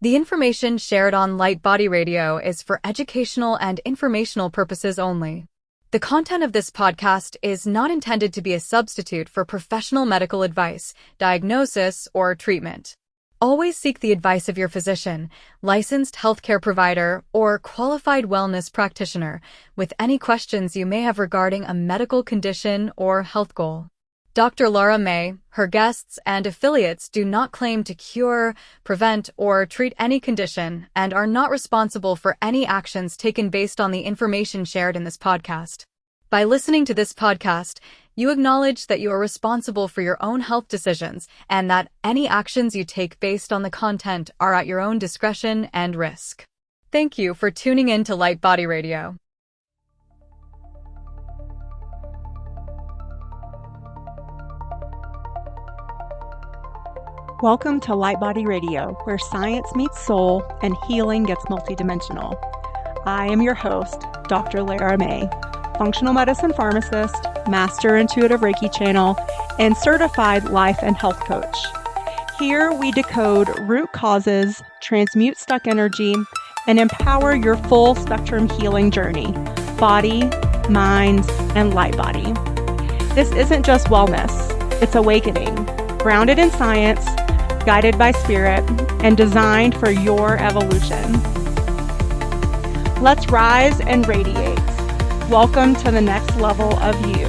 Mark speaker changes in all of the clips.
Speaker 1: The information shared on Light Body Radio is for educational and informational purposes only. The content of this podcast is not intended to be a substitute for professional medical advice, diagnosis, or treatment. Always seek the advice of your physician, licensed healthcare provider, or qualified wellness practitioner with any questions you may have regarding a medical condition or health goal. Dr. Lara May, her guests, and affiliates do not claim to cure, prevent, or treat any condition and are not responsible for any actions taken based on the information shared in this podcast. By listening to this podcast, you acknowledge that you are responsible for your own health decisions and that any actions you take based on the content are at your own discretion and risk. Thank you for tuning in to Light Body Radio.
Speaker 2: Welcome to Light Body Radio, where science meets soul and healing gets multidimensional. I am your host, Dr. Lara May, functional medicine pharmacist, master intuitive Reiki channel, and certified life and health coach. Here we decode root causes, transmute stuck energy, and empower your full spectrum healing journey, body, mind, and light body. This isn't just wellness, it's awakening, grounded in science, guided by spirit, and designed for your evolution. Let's rise and radiate. Welcome to the next level of you.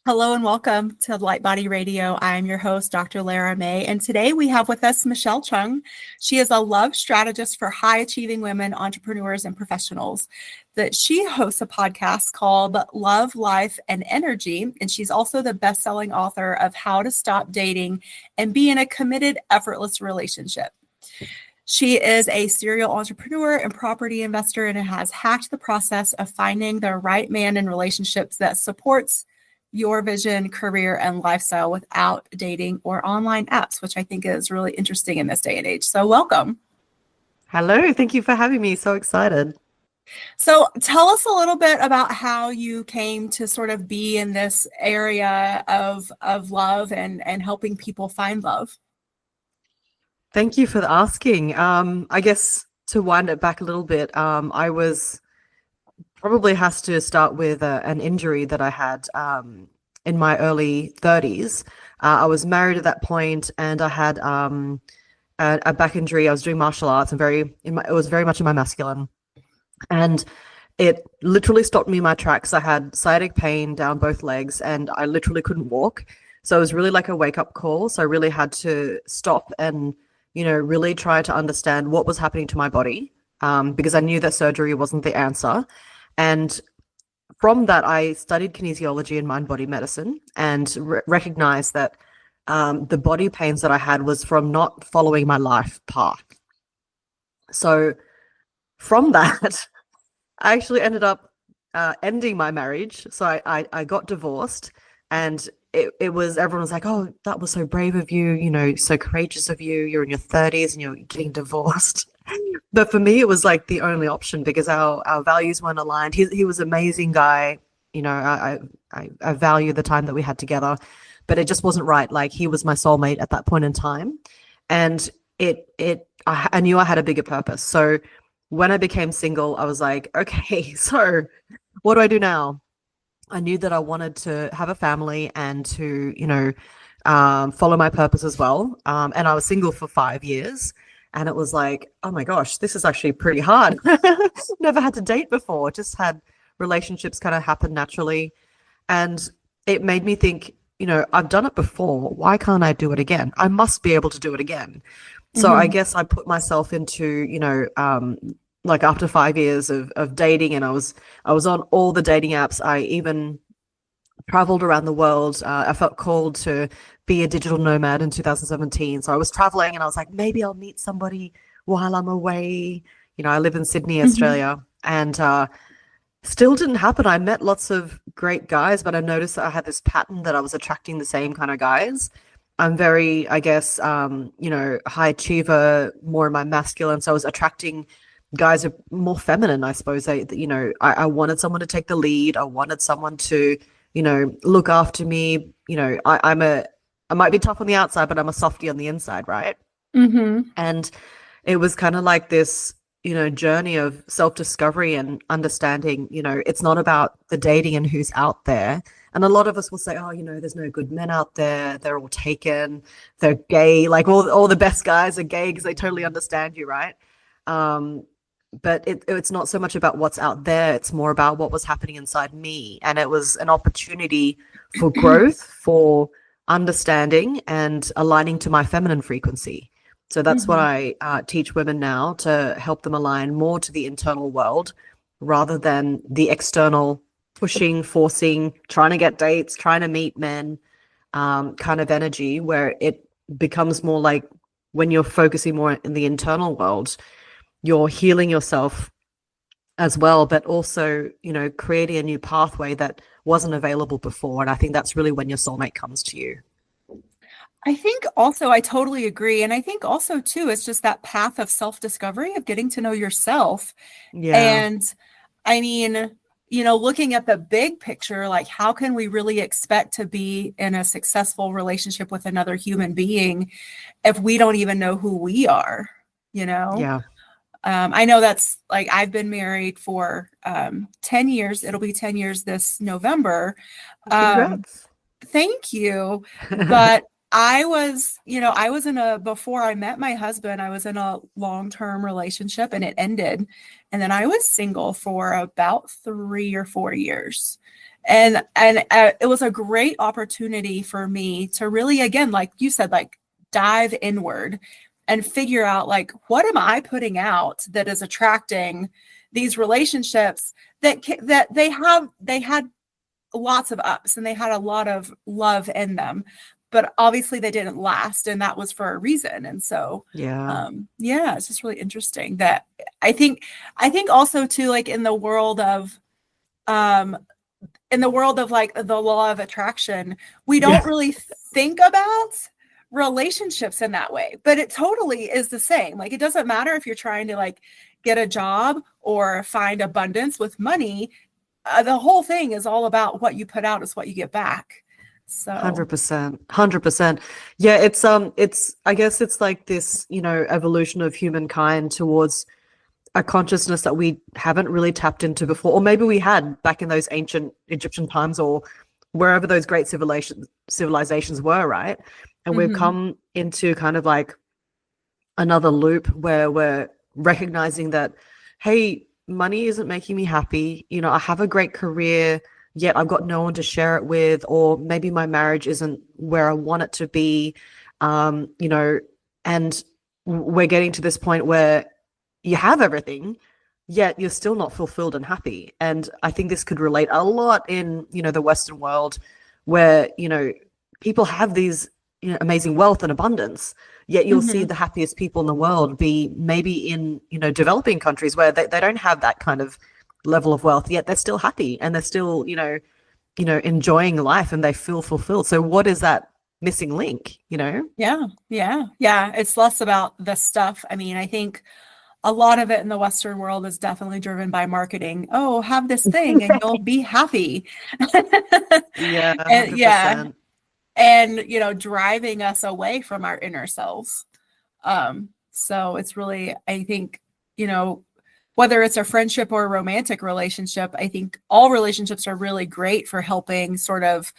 Speaker 2: Hello and welcome to Light Body Radio. I am your host, Dr. Lara May, and today we have with us Michelle Chung. She is a love strategist for high-achieving women, entrepreneurs, and professionals. She hosts a podcast called Love, Life, and Energy, and she's also the best-selling author of How to Stop Dating and Be in a Committed, Effortless Relationship. She is a serial entrepreneur and property investor and has hacked the process of finding the right man in relationships that supports your vision, career, and lifestyle without dating or online apps, which I think is really interesting in this day and age. So welcome.
Speaker 3: Hello. Thank you for having me. So excited.
Speaker 2: So tell us a little bit about how you came to sort of be in this area of love and helping people find love.
Speaker 3: Thank you for asking. I guess to wind it back a little bit, I was probably has to start with an injury that I had in my early 30s. I was married at that point, and I had a back injury. I was doing martial arts, and it was very much in my masculine, and it literally stopped me in my tracks. I had sciatic pain down both legs, and I literally couldn't walk. So it was really like a wake-up call. So I really had to stop and really try to understand what was happening to my body, because I knew that surgery wasn't the answer. And from that, I studied kinesiology and mind-body medicine and recognized that the body pains that I had was from not following my life path. So from that, I actually ended up ending my marriage. So I got divorced, and it was, everyone was like, oh, that was so brave of you, so courageous of you. You're in your 30s and you're getting divorced. But for me, it was like the only option because our values weren't aligned. He was an amazing guy. I value the time that we had together, but it just wasn't right. Like, he was my soulmate at that point in time. And I knew I had a bigger purpose. So when I became single, I was like, okay, so what do I do now? I knew that I wanted to have a family and to, follow my purpose as well. And I was single for 5 years. And it was like, oh my gosh, this is actually pretty hard. Never had to date before, just had relationships kind of happen naturally. And it made me think, I've done it before. Why can't I do it again? I must be able to do it again. So I guess I put myself into, like after 5 years of dating, and I was on all the dating apps. I even traveled around the world. I felt called to be a digital nomad in 2017. So I was traveling, and I was like, maybe I'll meet somebody while I'm away. I live in Sydney, Australia, and still didn't happen. I met lots of great guys, but I noticed that I had this pattern that I was attracting the same kind of guys. I'm very, I guess, high achiever, more in my masculine. So I was attracting guys are more feminine, I suppose. I wanted someone to take the lead. I wanted someone to, look after me. I might be tough on the outside, but I'm a softie on the inside, right?
Speaker 2: Mm-hmm.
Speaker 3: And it was kind of like this, journey of self-discovery and understanding, it's not about the dating and who's out there. And a lot of us will say, oh, there's no good men out there. They're all taken. They're gay. Like all the best guys are gay because they totally understand you, right? But it's not so much about what's out there. It's more about what was happening inside me. And it was an opportunity for growth, for understanding and aligning to my feminine frequency. So that's what I teach women now, to help them align more to the internal world rather than the external pushing, forcing, trying to get dates, trying to meet men kind of energy, where it becomes more like when you're focusing more in the internal world, you're healing yourself as well, but also, creating a new pathway that wasn't available before. And I think that's really when your soulmate comes to you.
Speaker 2: I think also, I totally agree. And I think also too, it's just that path of self-discovery, of getting to know yourself.
Speaker 3: Yeah.
Speaker 2: And I mean, looking at the big picture, like how can we really expect to be in a successful relationship with another human being if we don't even know who we are,
Speaker 3: Yeah.
Speaker 2: I know that's like, I've been married for 10 years. It'll be 10 years this November.
Speaker 3: Congrats.
Speaker 2: Thank you. But I was before I met my husband, I was in a long-term relationship and it ended. And then I was single for about 3 or 4 years. And it was a great opportunity for me to really, again, like you said, like dive inward and figure out, like, what am I putting out that is attracting these relationships that they had lots of ups and they had a lot of love in them, but obviously they didn't last, and that was for a reason. And so, it's just really interesting that I think also too, like in the world of like the law of attraction, we don't really think about relationships in that way, but it totally is the same. Like, it doesn't matter if you're trying to like get a job or find abundance with money. The whole thing is all about what you put out is what you get back. So
Speaker 3: 100%. Yeah, it's I guess it's like this, evolution of humankind towards a consciousness that we haven't really tapped into before, or maybe we had back in those ancient Egyptian times or wherever those great civilizations were, right? And we've come into kind of like another loop where we're recognizing that, hey, money isn't making me happy. I have a great career, yet I've got no one to share it with, or maybe my marriage isn't where I want it to be. And we're getting to this point where you have everything, yet you're still not fulfilled and happy. And I think this could relate a lot in, the Western world, where, people have these amazing wealth and abundance, yet you'll see the happiest people in the world be maybe in, developing countries where they don't have that kind of level of wealth, yet they're still happy and they're still, enjoying life and they feel fulfilled. So what is that missing link,
Speaker 2: Yeah. It's less about the stuff. I mean, I think a lot of it in the Western world is definitely driven by marketing. Oh, have this thing and you'll be happy.
Speaker 3: Yeah. 100%.
Speaker 2: And driving us away from our inner selves. So it's really, I think, whether it's a friendship or a romantic relationship, I think all relationships are really great for helping sort of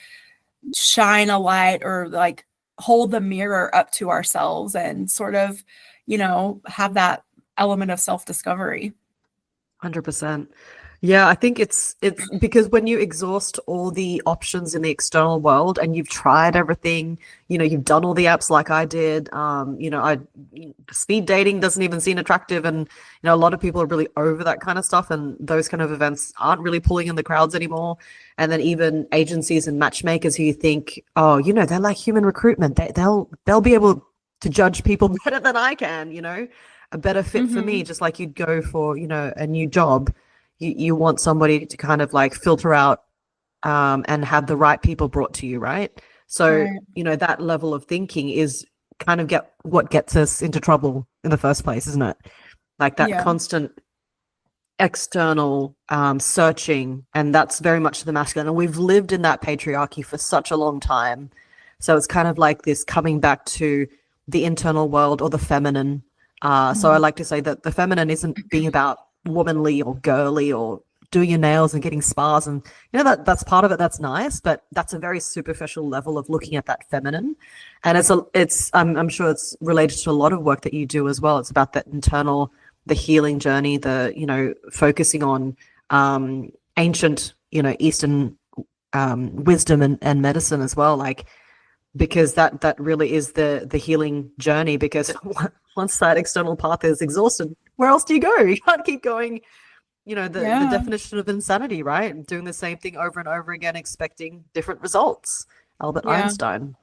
Speaker 2: shine a light or like hold the mirror up to ourselves and sort of, have that element of self-discovery.
Speaker 3: 100%. Yeah, I think it's because when you exhaust all the options in the external world and you've tried everything, you've done all the apps like I did, speed dating doesn't even seem attractive. And, a lot of people are really over that kind of stuff. And those kind of events aren't really pulling in the crowds anymore. And then even agencies and matchmakers who you think, oh, they're like human recruitment. They'll be able to judge people better than I can, a better fit for me, just like you'd go for, a new job. You want somebody to kind of like filter out and have the right people brought to you, right? So, that level of thinking is kind of what gets us into trouble in the first place, isn't it? like that
Speaker 2: Yeah.
Speaker 3: constant external searching, and that's very much the masculine, and we've lived in that patriarchy for such a long time. So it's kind of like this coming back to the internal world or the feminine. So I like to say that the feminine isn't being about womanly or girly or doing your nails and getting spas, and that's part of it. That's nice, but that's a very superficial level of looking at that feminine. And I'm sure it's related to a lot of work that you do as well. It's about that internal, the healing journey, the focusing on ancient Eastern wisdom and medicine as well, like, because that really is the healing journey. Because once that external path is exhausted, where else do you go? You can't keep going. The definition of insanity, right? Doing the same thing over and over again, expecting different results. Albert Einstein.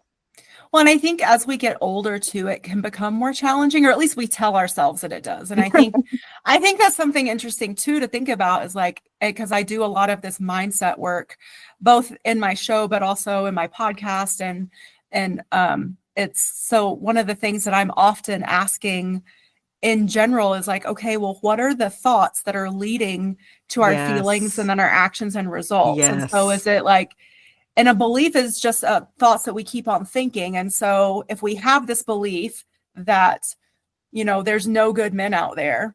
Speaker 2: Well, and I think as we get older too, it can become more challenging, or at least we tell ourselves that it does. And I think that's something interesting too to think about, is like, because I do a lot of this mindset work, both in my show, but also in my podcast. And it's so one of the things that I'm often asking in general is like, okay, well, what are the thoughts that are leading to our feelings and then our actions and results?
Speaker 3: Yes.
Speaker 2: And so is it like, and a belief is just thoughts that we keep on thinking. And so if we have this belief that, there's no good men out there,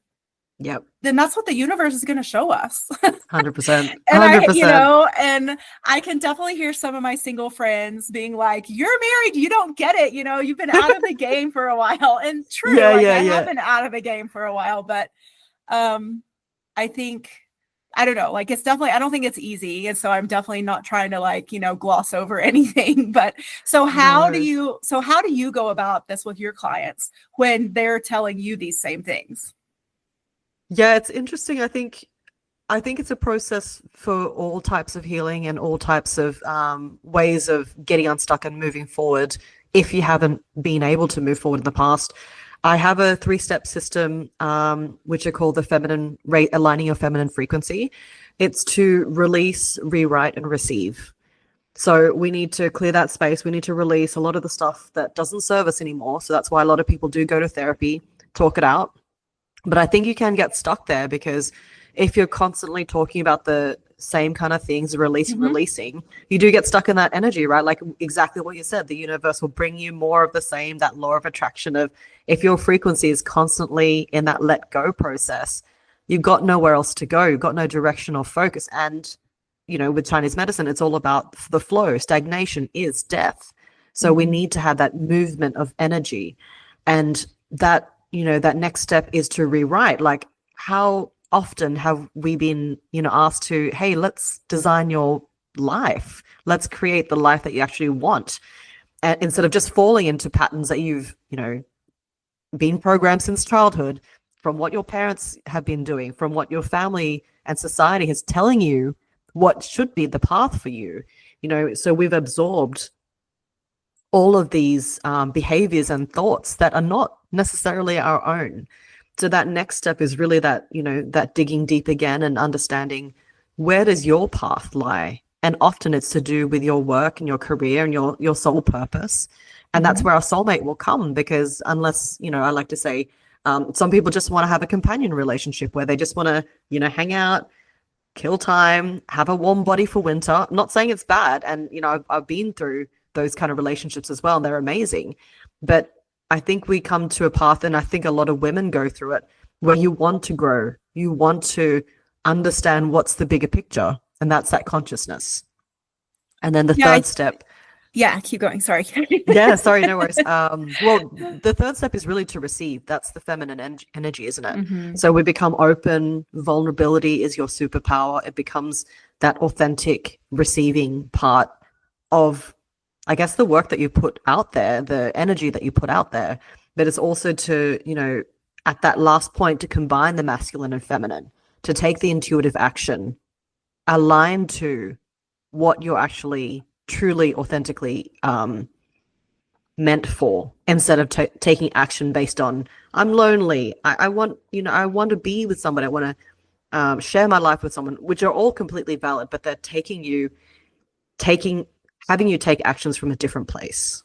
Speaker 2: then that's what the universe is going to show us.
Speaker 3: 100%.
Speaker 2: And and I can definitely hear some of my single friends being like, you're married, you don't get it. You've been out of the game for a while. And true, I have been out of the game for a while, but I think, I don't know, like, it's definitely, I don't think it's easy. And so I'm definitely not trying to gloss over anything, but so how do you go about this with your clients when they're telling you these same things?
Speaker 3: Yeah, it's interesting. I think it's a process for all types of healing and all types of ways of getting unstuck and moving forward. If you haven't been able to move forward in the past, I have a 3-step system, which are called the feminine rate, aligning your feminine frequency. It's to release, rewrite, and receive. So we need to clear that space. We need to release a lot of the stuff that doesn't serve us anymore. So that's why a lot of people do go to therapy, talk it out. But I think you can get stuck there, because if you're constantly talking about the same kind of things, releasing, you do get stuck in that energy, right? Like exactly what you said, the universe will bring you more of the same, that law of attraction of, if your frequency is constantly in that let go process, you've got nowhere else to go. You've got no direction or focus. And, with Chinese medicine, it's all about the flow. Stagnation is death. So we need to have that movement of energy. And that, that next step is to rewrite. Like, how often have we been, asked to, hey, let's design your life. Let's create the life that you actually want. And instead of just falling into patterns that you've, been programmed since childhood, from what your parents have been doing, from what your family and society is telling you what should be the path for you. So we've absorbed all of these behaviors and thoughts that are not necessarily our own. So that next step is really that, that digging deep again and understanding, where does your path lie? And often it's to do with your work and your career and your soul purpose. And that's where our soulmate will come, because unless, I like to say, some people just want to have a companion relationship where they just want to, hang out, kill time, have a warm body for winter. I'm not saying it's bad. And, I've been through those kind of relationships as well, and they're amazing. But I think we come to a path, and I think a lot of women go through it, where you want to grow, you want to understand what's the bigger picture, and that's that consciousness. And then the third step.
Speaker 2: Yeah, keep going. Sorry.
Speaker 3: Yeah, sorry, no worries. Well, the third step is really to receive. That's the feminine energy, isn't it? So we become open. Vulnerability is your superpower. It becomes that authentic receiving part of, I guess, the work that you put out there, the energy that you put out there. But it's also to, at that last point, to combine the masculine and feminine, to take the intuitive action, align to what you're actually truly, authentically meant for, instead of taking action based on, I'm lonely, I want, I want to be with somebody, I want to share my life with someone, which are all completely valid, but they're having you take actions from a different place.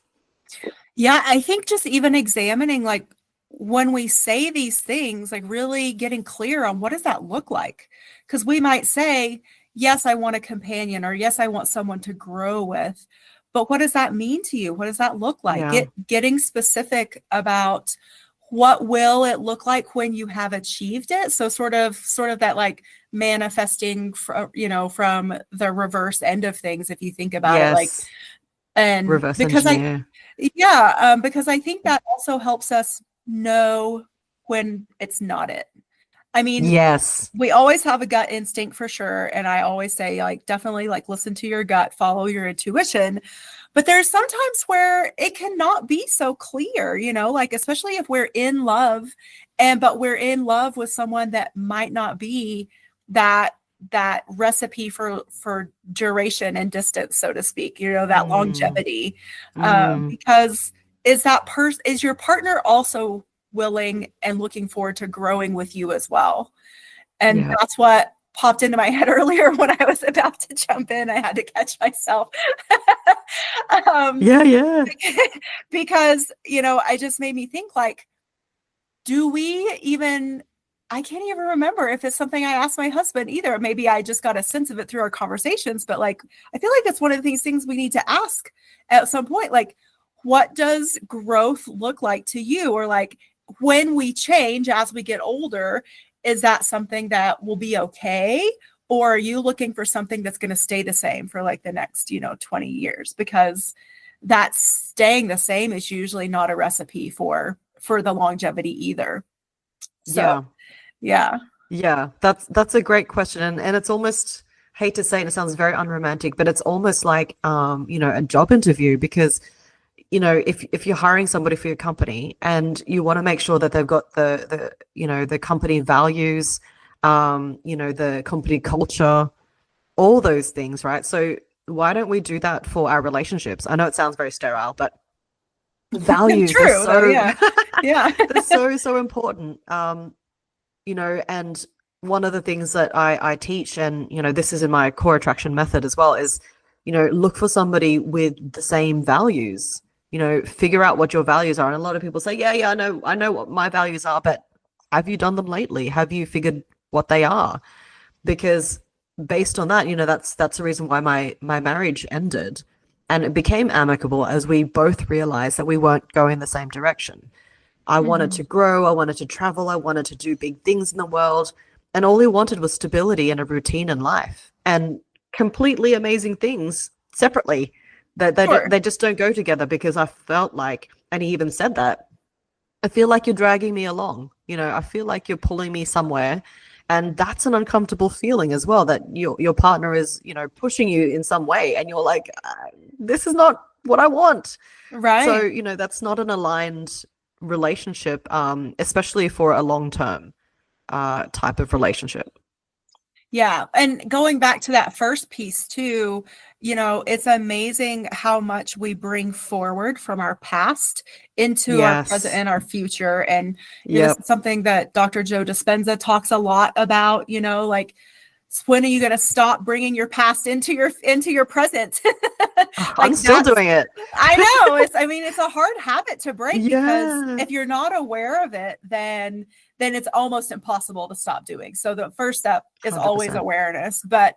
Speaker 2: Yeah, I think just even examining, like, when we say these things, like really getting clear on what does that look like? Because we might say, yes, I want a companion, or yes, I want someone to grow with. But what does that mean to you? What does that look like?
Speaker 3: Yeah.
Speaker 2: Getting specific about what will it look like when you have achieved it. So sort of that like manifesting from, from the reverse end of things, if you think about it, like,
Speaker 3: Yes.
Speaker 2: and
Speaker 3: Reverse engineer.
Speaker 2: because I think that also helps us know when it's not it. I mean,
Speaker 3: Yes.
Speaker 2: we always have a gut instinct for sure. And I always say, like, definitely like listen to your gut, follow your intuition. But there's sometimes where it cannot be so clear, like, especially if we're in love but we're in love with someone that might not be that recipe for duration and distance, so to speak, that
Speaker 3: Mm.
Speaker 2: longevity.
Speaker 3: Mm.
Speaker 2: Because is your partner also willing and looking forward to growing with you as well? And
Speaker 3: Yeah.
Speaker 2: that's what popped into my head earlier when I was about to jump in. I had to catch myself. um,
Speaker 3: Yeah. Yeah.
Speaker 2: because, I just made me think, like, do we even, I can't even remember if it's something I asked my husband either. Maybe I just got a sense of it through our conversations, but like, I feel like it's one of these things we need to ask at some point. Like, what does growth look like to you? Or like, when we change as we get older, is that something that will be okay? Or are you looking for something that's going to stay the same for like the next, 20 years? Because that staying the same is usually not a recipe for the longevity either. So,
Speaker 3: Yeah.
Speaker 2: yeah.
Speaker 3: Yeah. That's a great question. And it's almost, hate to say it, it sounds very unromantic, but it's almost like a job interview, because if you're hiring somebody for your company and you want to make sure that they've got the company values, the company culture, all those things, right? So why don't we do that for our relationships? I know it sounds very sterile, but values, they're
Speaker 2: True though.
Speaker 3: so
Speaker 2: Yeah. Yeah.
Speaker 3: they're so important. And one of the things that I teach, and this is in my core attraction method as well, is look for somebody with the same values. Figure out what your values are. And a lot of people say, yeah, I know what my values are, but have you done them lately? Have you figured what they are? Because based on that, that's the reason why my marriage ended, and it became amicable as we both realized that we weren't going the same direction. I wanted
Speaker 2: Mhm.
Speaker 3: to grow, I wanted to travel, I wanted to do big things in the world, and all he wanted was stability and a routine in life, and completely amazing things separately. That
Speaker 2: Sure.
Speaker 3: they just don't go together, because I felt like, and he even said that, I feel like you're dragging me along. I feel like you're pulling me somewhere. And that's an uncomfortable feeling as well, that your partner is, pushing you in some way, and you're like, this is not what I want. So,
Speaker 2: Right.
Speaker 3: that's not an aligned relationship, especially for a long term type of relationship.
Speaker 2: Yeah. And going back to that first piece too, it's amazing how much we bring forward from our past into our present
Speaker 3: Yes.
Speaker 2: and our future. And this
Speaker 3: Yep.
Speaker 2: is something that Dr. Joe Dispenza talks a lot about, like, when are you going to stop bringing your past into your present?
Speaker 3: I'm
Speaker 2: Like,
Speaker 3: still
Speaker 2: that's,
Speaker 3: doing it.
Speaker 2: I know, it's a hard habit to break, because
Speaker 3: Yeah.
Speaker 2: if you're not aware of it, then it's almost impossible to stop doing. So the first step is always
Speaker 3: 100%.
Speaker 2: awareness, but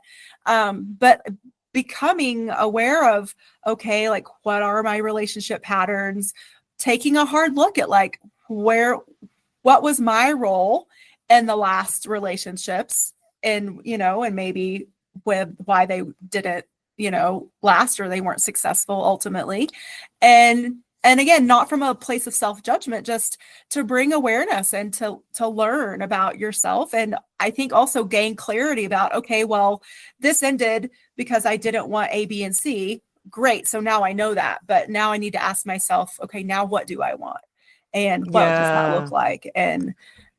Speaker 2: becoming aware of, okay, like, what are my relationship patterns? Taking a hard look at, like, what was my role in the last relationships, and maybe with why they didn't, last, or they weren't successful ultimately. And again, not from a place of self-judgment, just to bring awareness and to learn about yourself. And I think also gain clarity about, okay, well, this ended because I didn't want A, B, and C. Great. So now I know that. But now I need to ask myself, okay, now what do I want? And what does that look
Speaker 3: Yeah.
Speaker 2: like? And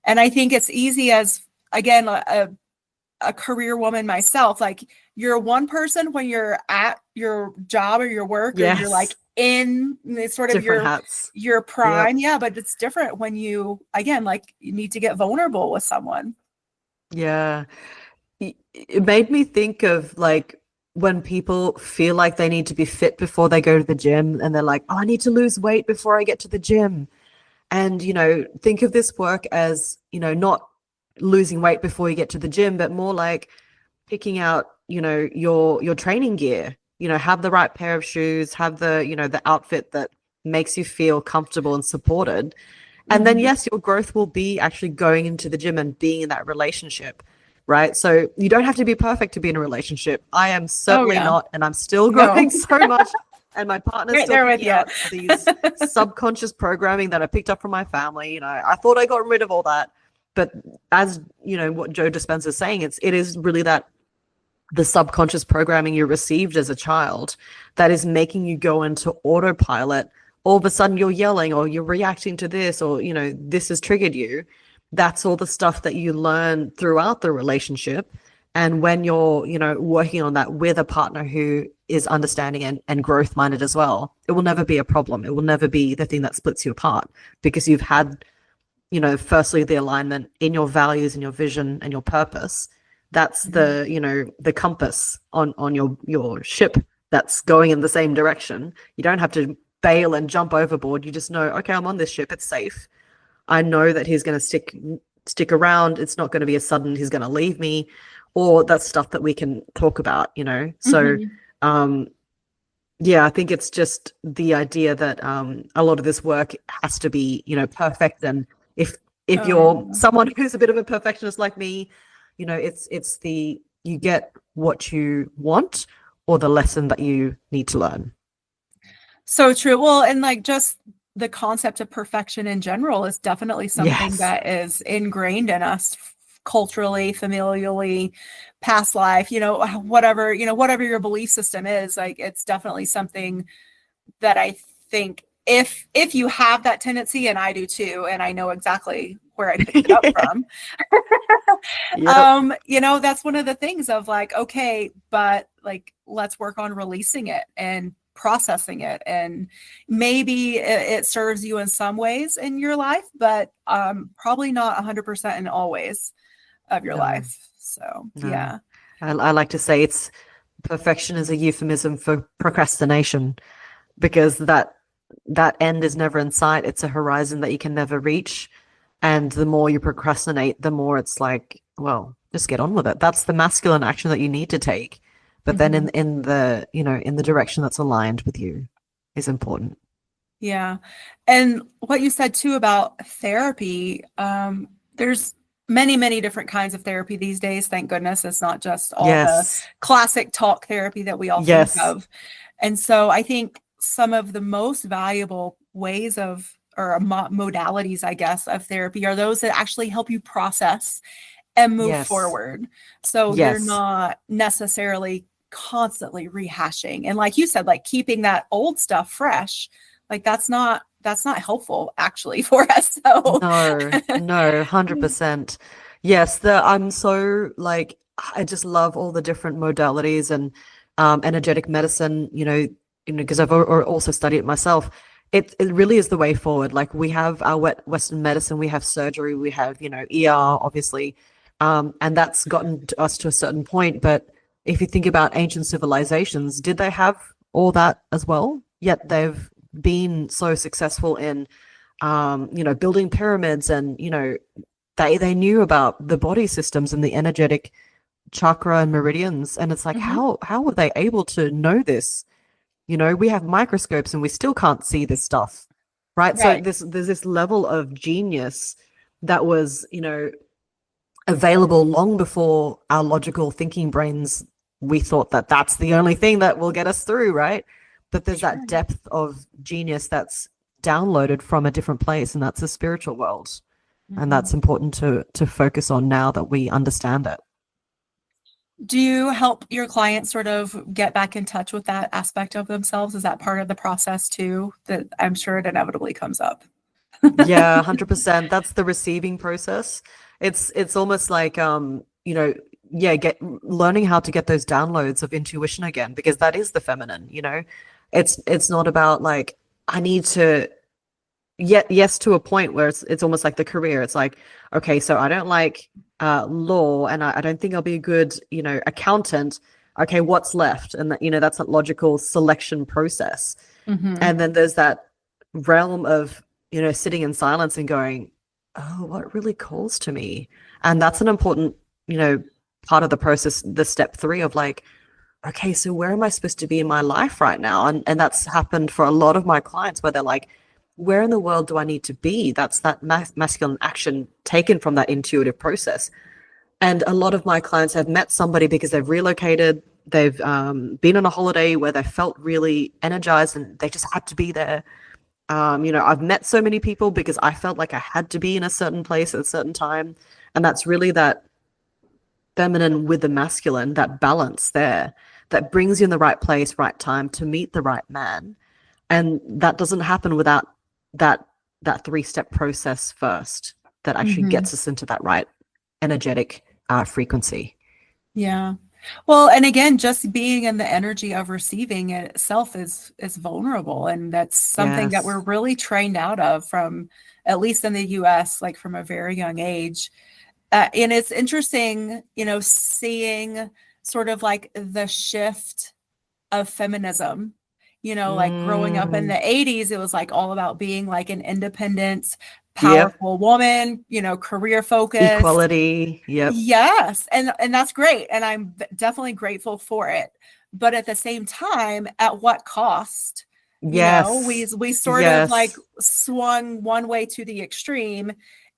Speaker 2: I think it's easy as, again, a career woman myself, like, you're one person when you're at your job or your work, or you're like
Speaker 3: Yes.
Speaker 2: in sort of
Speaker 3: Different
Speaker 2: your
Speaker 3: hats.
Speaker 2: your
Speaker 3: Yep.
Speaker 2: prime. Yeah, but it's different when you, again, like, you need to get vulnerable with someone.
Speaker 3: Yeah. It made me think of, like, when people feel like they need to be fit before they go to the gym, and they're like, oh, I need to lose weight before I get to the gym. And, think of this work as, not losing weight before you get to the gym, but more like picking out, your training gear, have the right pair of shoes, have the, the outfit that makes you feel comfortable and supported. And then, yes, your growth will be actually going into the gym and being in that relationship, right? So you don't have to be perfect to be in a relationship. I am certainly not, and I'm still growing so much. And my partner's
Speaker 2: right
Speaker 3: still
Speaker 2: there with
Speaker 3: picking
Speaker 2: you.
Speaker 3: out these subconscious programming that I picked up from my family. I thought I got rid of all that. But as, what Joe Dispenza is saying, it is really that the subconscious programming you received as a child that is making you go into autopilot. All of a sudden you're yelling or you're reacting to this or, this has triggered you. That's all the stuff that you learn throughout the relationship. And when you're, working on that with a partner who is understanding and growth minded as well, it will never be a problem. It will never be the thing that splits you apart because you've had, firstly, the alignment in your values and your vision and your purpose. That's the, the compass on your ship that's going in the same direction. You don't have to bail and jump overboard. You just know, okay, I'm on this ship. It's safe. I know that he's going to stick around. It's not going to be a sudden he's going to leave me, or that's stuff that we can talk about, So, I think it's just the idea that a lot of this work has to be, perfect. And if you're someone who's a bit of a perfectionist like me, it's you get what you want or the lesson that you need to learn.
Speaker 2: So true. Well, and like just the concept of perfection in general is definitely something that is ingrained in us culturally, familially, past life, whatever your belief system is, like it's definitely something that I think if you have that tendency, and I do too, and I know exactly where I picked it up from, that's one of the things of like, okay, but like, let's work on releasing it and processing it. And maybe it serves you in some ways in your life, but probably not 100% in all ways of your life. So, yeah.
Speaker 3: I like to say perfection is a euphemism for procrastination, because that end is never in sight. It's a horizon that you can never reach. And the more you procrastinate, the more it's like, well, just get on with it. That's the masculine action that you need to take. But then in the, in the direction that's aligned with you is important.
Speaker 2: Yeah. And what you said too about therapy, there's many, many different kinds of therapy these days. Thank goodness it's not just all the classic talk therapy that we all think of. And so I think some of the most valuable ways of, or modalities, I guess, of therapy are those that actually help you process and move forward. So you're not necessarily constantly rehashing. And like you said, like keeping that old stuff fresh, like that's not helpful actually for us. So
Speaker 3: no, 100%. Yes. I'm so like, I just love all the different modalities and energetic medicine, because I've also studied it myself. It really is the way forward. Like we have our Western medicine, we have surgery, we have, ER, obviously. And that's gotten to us to a certain point. But if you think about ancient civilizations, did they have all that as well? Yet they've been so successful in, building pyramids, and, they knew about the body systems and the energetic chakra and meridians. And it's like, how were they able to know this? We have microscopes and we still can't see this stuff, right? So there's this level of genius that was, available long before our logical thinking brains. We thought that that's the only thing that will get us through, right? But there's that depth of genius that's downloaded from a different place, and that's the spiritual world. And that's important to focus on now that we understand it.
Speaker 2: Do you help your clients sort of get back in touch with that aspect of themselves? Is that part of the process too, that I'm sure it inevitably comes up?
Speaker 3: Yeah, 100%. That's the receiving process. It's almost like, learning how to get those downloads of intuition again, because that is the feminine, it's not about like, I need to, yes, to a point where it's almost like the career. It's like, okay, so I don't like law, and I don't think I'll be a good, accountant. Okay, what's left? And that's a logical selection process. And then there's that realm of, sitting in silence and going, oh, what really calls to me? And that's an important, part of the process, the step 3 of like, okay, so where am I supposed to be in my life right now? And that's happened for a lot of my clients where they're like, where in the world do I need to be? That's that masculine action taken from that intuitive process. And a lot of my clients have met somebody because they've relocated, they've been on a holiday where they felt really energized and they just had to be there. I've met so many people because I felt like I had to be in a certain place at a certain time. And that's really that feminine with the masculine, that balance there that brings you in the right place, right time to meet the right man. And that doesn't happen without that 3-step process first that actually gets us into that right energetic frequency.
Speaker 2: Yeah. Well, and again, just being in the energy of receiving it itself is vulnerable. And that's something that we're really trained out of from, at least in the US, like from a very young age. And it's interesting, seeing sort of like the shift of feminism, like growing up in the 80s, it was like all about being like an independent, powerful woman, career focused.
Speaker 3: Equality. Yep.
Speaker 2: Yes. And that's great. And I'm definitely grateful for it. But at the same time, at what cost? We sort of like swung one way to the extreme.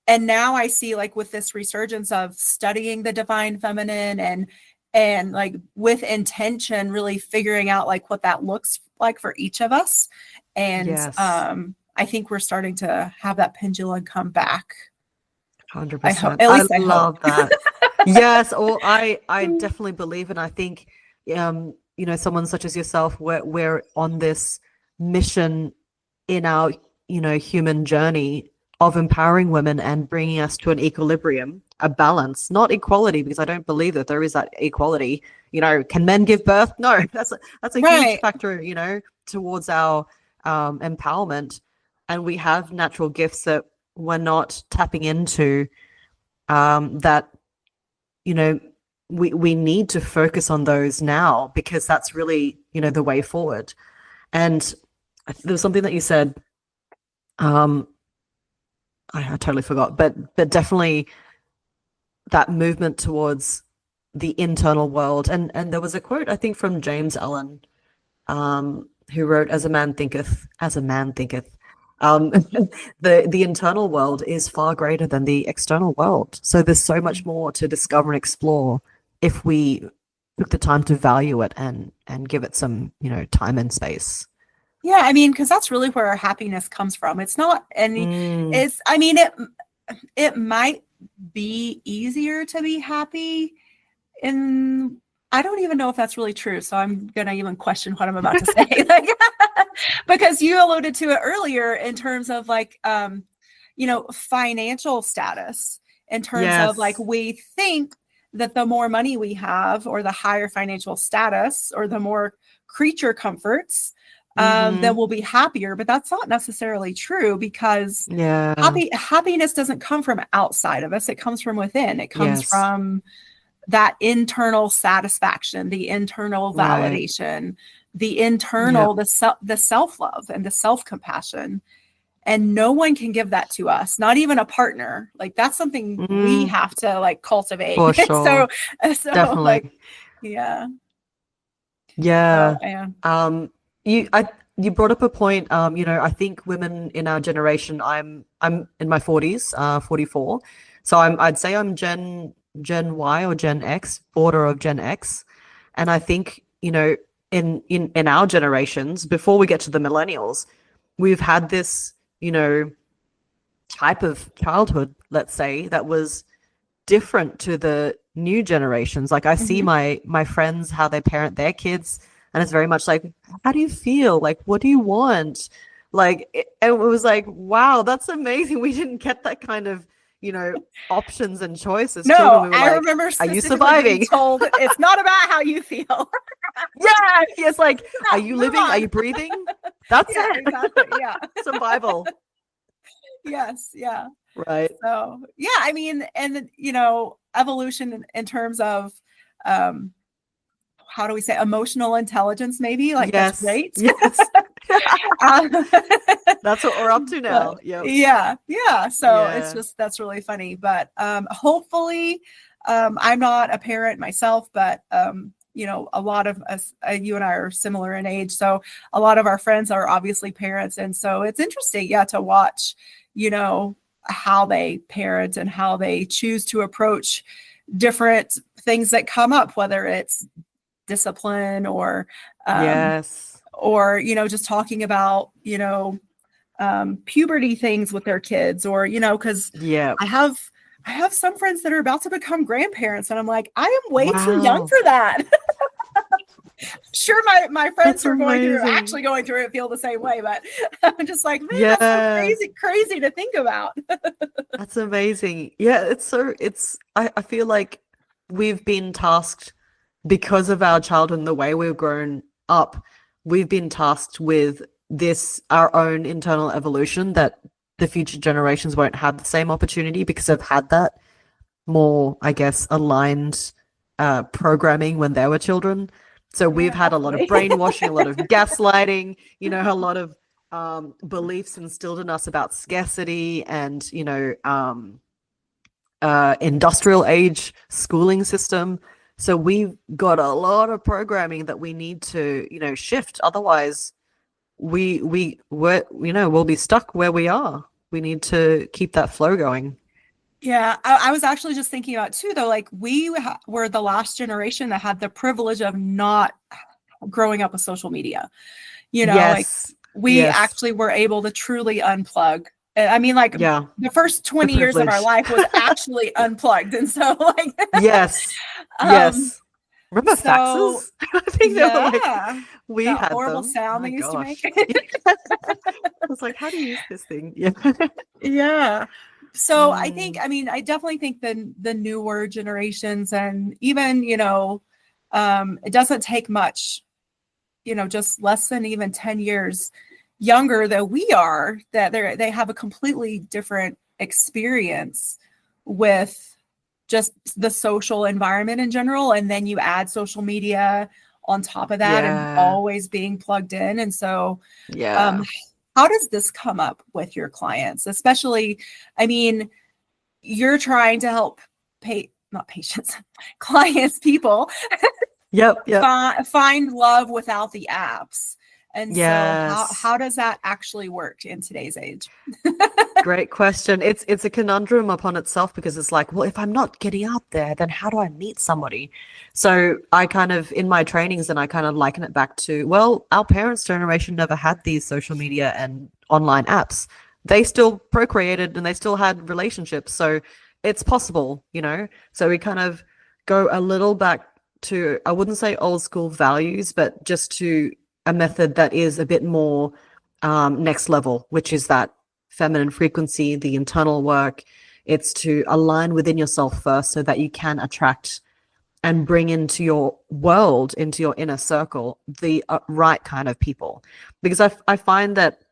Speaker 2: And now I see like with this resurgence of studying the divine feminine and like with intention, really figuring out like what that looks like for each of us. And I think we're starting to have that pendulum come back.
Speaker 3: 100%.
Speaker 2: At least I
Speaker 3: love
Speaker 2: hope.
Speaker 3: that. Yes. Or I definitely believe, and I think, someone such as yourself, we're on this mission in our, human journey of empowering women and bringing us to an equilibrium, a balance, not equality, because I don't believe that there is that equality. Can men give birth? No, that's a huge factor, towards our empowerment. And we have natural gifts that we're not tapping into, that, we need to focus on those now, because that's really, the way forward. And there was something that you said, I totally forgot, but definitely that movement towards the internal world. And there was a quote, I think, from James Allen, who wrote, as a man thinketh, the internal world is far greater than the external world. So there's so much more to discover and explore if we took the time to value it and give it some, time and space.
Speaker 2: Yeah, I mean, because that's really where our happiness comes from. It's not any, it might be easier to be happy in, I don't even know if that's really true. So I'm going to even question what I'm about to say. Because you alluded to it earlier in terms of like, financial status, in terms of like, we think that the more money we have or the higher financial status or the more creature comforts, then we'll be happier. But that's not necessarily true, because happiness doesn't come from outside of us. It comes from within. It comes from that internal satisfaction, the internal validation, the internal, the self-love and the self-compassion. And no one can give that to us, not even a partner. Like that's something we have to like cultivate.
Speaker 3: For sure.
Speaker 2: so
Speaker 3: definitely.
Speaker 2: like, yeah.
Speaker 3: You brought up a point. I think women in our generation, I'm in my 40s, 44. So I'd say I'm Gen Y or Gen X, border of Gen X. And I think, in our generations, before we get to the millennials, we've had this, type of childhood, let's say, that was different to the new generations. Like I see my friends, how they parent their kids, and it's very much like, how do you feel? Like, what do you want? Like, it was like, wow, that's amazing. We didn't get that kind of, options and choices.
Speaker 2: No,
Speaker 3: we were
Speaker 2: I
Speaker 3: like,
Speaker 2: remember
Speaker 3: are you
Speaker 2: specifically
Speaker 3: surviving?
Speaker 2: being told it's not about how you feel.
Speaker 3: It's like, are you living? Are you breathing? That's it.
Speaker 2: Exactly. Yeah.
Speaker 3: Survival.
Speaker 2: Yes. Yeah.
Speaker 3: Right.
Speaker 2: So, yeah, I mean, and, evolution in terms of, how do we say, emotional intelligence, maybe, like that's great.
Speaker 3: Yes. That's what we're up to now.
Speaker 2: But,
Speaker 3: Yep.
Speaker 2: yeah. So it's
Speaker 3: Yeah.
Speaker 2: just, that's really funny. But hopefully, I'm not a parent myself, but a lot of us, you and I are similar in age. So a lot of our friends are obviously parents. And so it's interesting, to watch, how they parent and how they choose to approach different things that come up, whether it's discipline
Speaker 3: Yes.
Speaker 2: or, just talking about, puberty things with their kids, or, because
Speaker 3: Yeah.
Speaker 2: I have some friends that are about to become grandparents, and I'm like, I am way too young
Speaker 3: Wow.
Speaker 2: for that. Sure, my friends
Speaker 3: That's
Speaker 2: who are
Speaker 3: amazing.
Speaker 2: actually going through it feel the same way, but I'm just like, man, that's so
Speaker 3: Yeah.
Speaker 2: crazy to think about.
Speaker 3: That's amazing. Yeah, I feel like we've been tasked because of our childhood and the way we've grown up, we've been tasked with this, our own internal evolution that the future generations won't have the same opportunity because they've had that more, I guess, aligned programming when they were children. So we've
Speaker 2: Yeah,
Speaker 3: had a lot of
Speaker 2: definitely.
Speaker 3: brainwashing, a lot of gaslighting, a lot of beliefs instilled in us about scarcity and, industrial age schooling system. So we've got a lot of programming that we need to, shift. Otherwise, we'll be stuck where we are. We need to keep that flow going.
Speaker 2: Yeah, I was actually just thinking about too, though, like were the last generation that had the privilege of not growing up with social media. Like
Speaker 3: Yes.
Speaker 2: we
Speaker 3: Yes.
Speaker 2: actually were able to truly unplug. I mean, like
Speaker 3: Yeah.
Speaker 2: the first
Speaker 3: The
Speaker 2: 20 years of our
Speaker 3: privilege.
Speaker 2: life was actually unplugged. And so like,
Speaker 3: Yes.
Speaker 2: um,
Speaker 3: Yes. Remember
Speaker 2: so
Speaker 3: faxes? I think they were like,
Speaker 2: yeah,
Speaker 3: we
Speaker 2: that
Speaker 3: had
Speaker 2: horrible
Speaker 3: them.
Speaker 2: sound
Speaker 3: My
Speaker 2: they used to make.
Speaker 3: gosh. I was like, how do you use this thing? Yeah.
Speaker 2: Yeah. So
Speaker 3: Mm,
Speaker 2: I definitely think the newer generations, and even, it doesn't take much, just less than even 10 years younger than we are, that they have a completely different experience with just the social environment in general. And then you add social media on top of that and
Speaker 3: yeah.
Speaker 2: always being plugged in. And so, um,
Speaker 3: Yeah.
Speaker 2: how does this come up with your clients? Especially, I mean, you're trying to help not patients, clients, people
Speaker 3: Yep. Yep.
Speaker 2: find love without the apps. And so
Speaker 3: Yes.
Speaker 2: how does that actually work in today's age?
Speaker 3: Great question. It's a conundrum upon itself because it's like, well, if I'm not getting out there, then how do I meet somebody? So I kind of in my trainings and I kind of liken it back to, well, our parents' generation never had these social media and online apps. They still procreated and they still had relationships. So it's possible. So we kind of go a little back to, I wouldn't say old school values, but just to a method that is a bit more next level, which is that feminine frequency, the internal work. It's to align within yourself first so that you can attract and bring into your world, into your inner circle, the right kind of people. Because I find that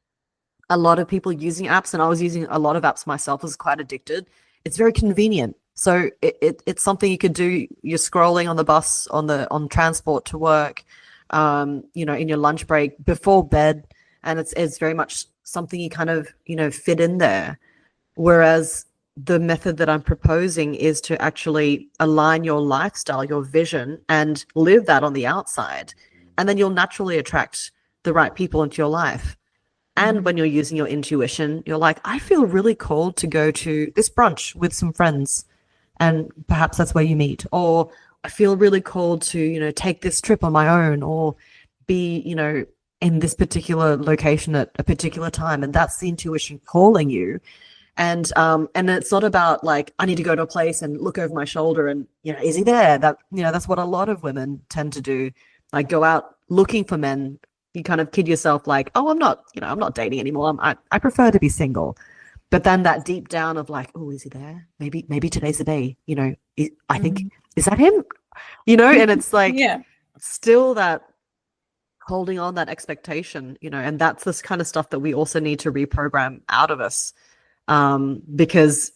Speaker 3: a lot of people using apps, and I was using a lot of apps myself, was quite addicted. It's very convenient. So it's something you could do. You're scrolling on the bus, on transport to work, in your lunch break, before bed, and it's very much something you kind of fit in there. Whereas the method that I'm proposing is to actually align your lifestyle, your vision, and live that on the outside, and then you'll naturally attract the right people into your life. And
Speaker 2: Mhm.
Speaker 3: when you're using your intuition, you're like, I feel really called to go to this brunch with some friends. And perhaps that's where you meet. Or I feel really called to, take this trip on my own or be, in this particular location at a particular time. And that's the intuition calling you. And it's not about like, I need to go to a place and look over my shoulder and, is he there? That's what a lot of women tend to do. Like go out looking for men. You kind of kid yourself like, oh, I'm not dating anymore. I prefer to be single. But then that deep down of like, oh, is he there? Maybe today's the day. I think,
Speaker 2: Mhm.
Speaker 3: is that him? And it's like
Speaker 2: Yeah.
Speaker 3: still that holding on that expectation, and that's this kind of stuff that we also need to reprogram out of us, because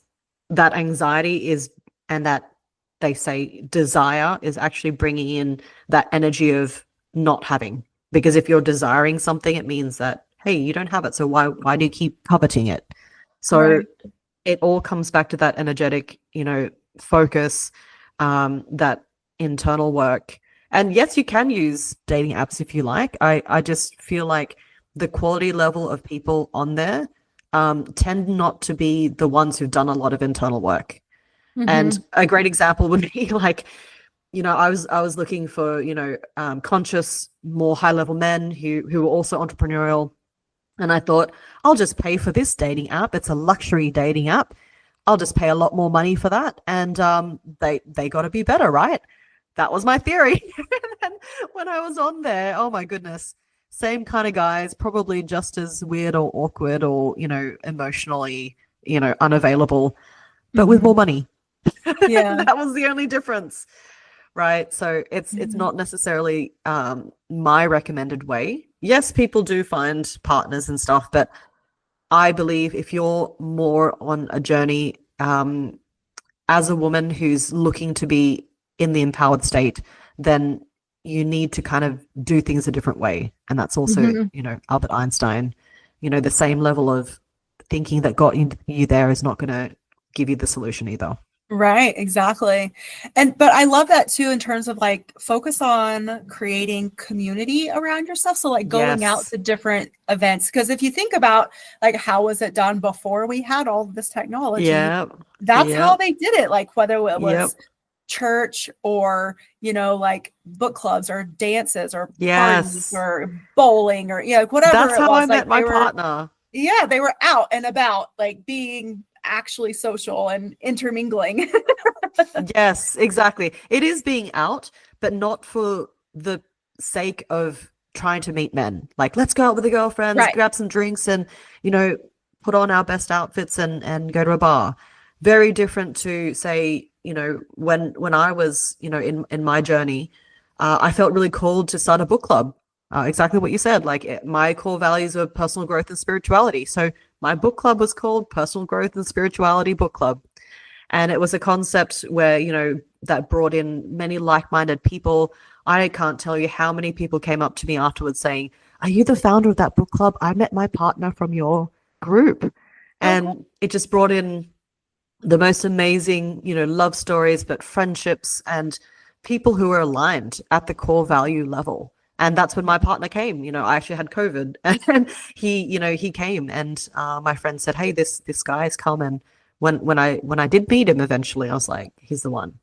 Speaker 3: that anxiety is, and that they say desire is actually bringing in that energy of not having. Because if you're desiring something, it means that, hey, you don't have it, so why do you keep coveting it? So
Speaker 2: Right.
Speaker 3: it all comes back to that energetic, focus, that internal work. And yes, you can use dating apps if you like. I just feel like the quality level of people on there tend not to be the ones who've done a lot of internal work. And a great example would be like, I was looking for, conscious, more high level men who were also entrepreneurial. And I thought, I'll just pay for this dating app. It's a luxury dating app. I'll just pay a lot more money for that. And they got to be better, right? That was my theory. And when I was on there, oh my goodness, same kind of guys, probably just as weird or awkward or, emotionally, unavailable, but with more money.
Speaker 2: Yeah.
Speaker 3: That was the only difference. Right. So it's not necessarily my recommended way. Yes, people do find partners and stuff, but I believe if you're more on a journey as a woman who's looking to be in the empowered state, then you need to kind of do things a different way. And that's also, Albert Einstein, the same level of thinking that got you there is not going to give you the solution either.
Speaker 2: Right, exactly. But I love that too, in terms of like focus on creating community around yourself. So like going out
Speaker 3: Yes.
Speaker 2: to different events. Because if you think about like how was it done before we had all of this technology,
Speaker 3: Yeah.
Speaker 2: that's how
Speaker 3: Yep.
Speaker 2: they did it. Like whether it
Speaker 3: Yep.
Speaker 2: was church or, like book clubs or dances or parties
Speaker 3: Yes.
Speaker 2: or bowling or, whatever
Speaker 3: That's
Speaker 2: it
Speaker 3: how I
Speaker 2: was. Like
Speaker 3: met my partner.
Speaker 2: they were out and about, like being actually social and intermingling.
Speaker 3: Yes, exactly. It is being out, but not for the sake of trying to meet men. Like, let's go out with the girlfriends,
Speaker 2: Right.
Speaker 3: grab some drinks, and you know, put on our best outfits and go to a bar. Very different to say, when I was, in my journey, I felt really called to start a book club. Exactly what you said. Like my core values were personal growth and spirituality. So my book club was called Personal Growth and Spirituality Book Club. And it was a concept where, that brought in many like-minded people. I can't tell you how many people came up to me afterwards saying, "Are you the founder of that book club? I met my partner from your group."
Speaker 2: Oh, cool.
Speaker 3: And it just brought in the most amazing, love stories, but friendships and people who are aligned at the core value level. And that's when my partner came. I actually had COVID, and he came, and my friend said, "Hey, this guy's come." And when I did meet him eventually, I was like, he's the one.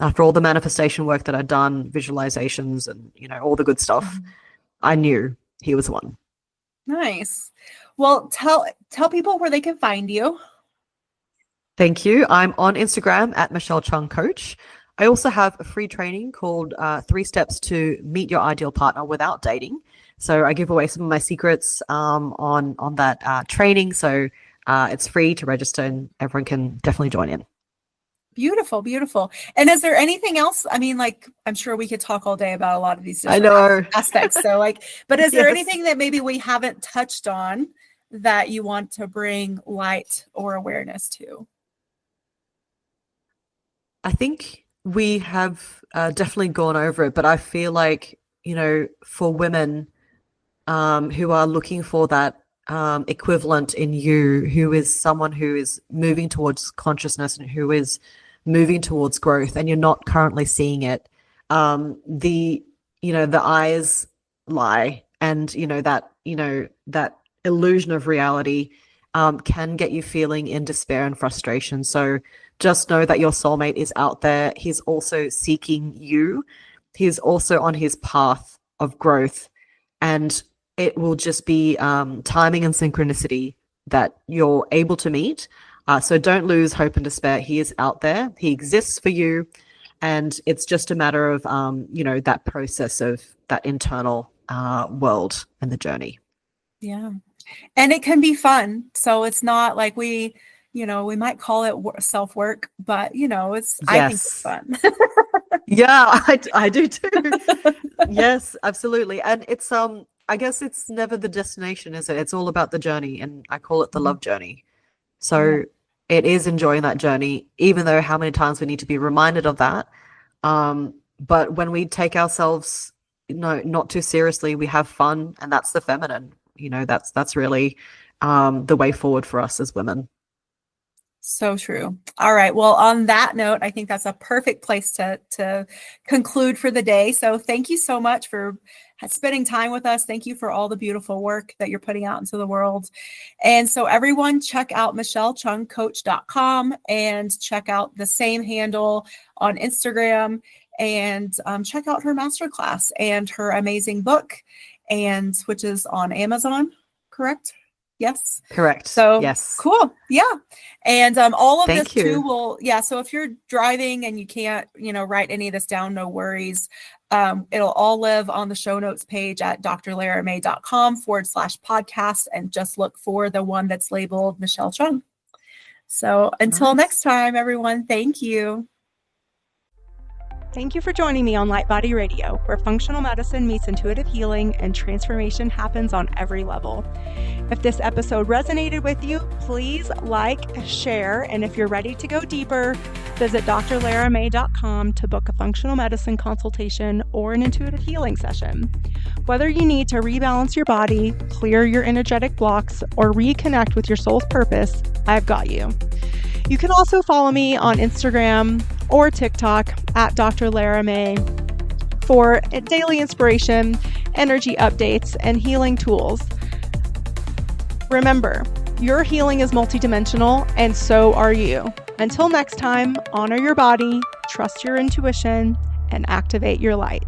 Speaker 3: After all the manifestation work that I'd done, visualizations and all the good stuff, I knew he was the one.
Speaker 2: Nice. Well, tell people where they can find you.
Speaker 3: Thank you. I'm on Instagram at Michelle Chung Coach. I also have a free training called 3 Steps to Meet Your Ideal Partner Without Dating. So I give away some of my secrets on that training. So it's free to register, and everyone can definitely join in.
Speaker 2: Beautiful, beautiful. And is there anything else? I mean, like, I'm sure we could talk all day about a lot of these
Speaker 3: I
Speaker 2: different
Speaker 3: know.
Speaker 2: aspects. So but is there
Speaker 3: Yes.
Speaker 2: anything that maybe we haven't touched on that you want to bring light or awareness to?
Speaker 3: I think we have definitely gone over it, but I feel like, for women who are looking for that equivalent in you, who is someone who is moving towards consciousness and who is moving towards growth, and you're not currently seeing it, the eyes lie, and that illusion of reality can get you feeling in despair and frustration. So just know that your soulmate is out there. He's also seeking you. He's also on his path of growth, and it will just be timing and synchronicity that you're able to meet. So don't lose hope and despair. He is out there. He exists for you. And it's just a matter of, that process of that internal world and the journey.
Speaker 2: Yeah. And it can be fun. So it's not like we might call it self-work, but I think it's
Speaker 3: Yes.
Speaker 2: fun.
Speaker 3: Yeah, I do too. Yes, absolutely. And it's I guess it's never the destination, is it? It's all about the journey, and I call it the love journey. So it is enjoying that journey, even though how many times we need to be reminded of that. But when we take ourselves, not too seriously, we have fun, and that's the feminine. that's really the way forward for us as women.
Speaker 2: So true. All right. Well, on that note, I think that's a perfect place to conclude for the day. So thank you so much for spending time with us. Thank you for all the beautiful work that you're putting out into the world. And so everyone check out michellechungcoach.com and check out the same handle on Instagram, and check out her masterclass and her amazing book, and which is on Amazon, correct? Yes.
Speaker 3: Correct.
Speaker 2: So
Speaker 3: yes.
Speaker 2: Cool. Yeah. And all of
Speaker 3: Thank
Speaker 2: this
Speaker 3: you.
Speaker 2: too will, so if you're driving and you can't, write any of this down, no worries. It'll all live on the show notes page at drlaramay.com/podcast, and just look for the one that's labeled Michelle Chung. So until next time, everyone, thank you.
Speaker 4: Thank you for joining me on Light Body Radio, where functional medicine meets intuitive healing and transformation happens on every level. If this episode resonated with you, please like, share, and if you're ready to go deeper, visit drlaramay.com to book a functional medicine consultation or an intuitive healing session. Whether you need to rebalance your body, clear your energetic blocks, or reconnect with your soul's purpose, I've got you. You can also follow me on Instagram or TikTok at Dr. Lara May for daily inspiration, energy updates, and healing tools. Remember, your healing is multidimensional, and so are you. Until next time, honor your body, trust your intuition, and activate your light.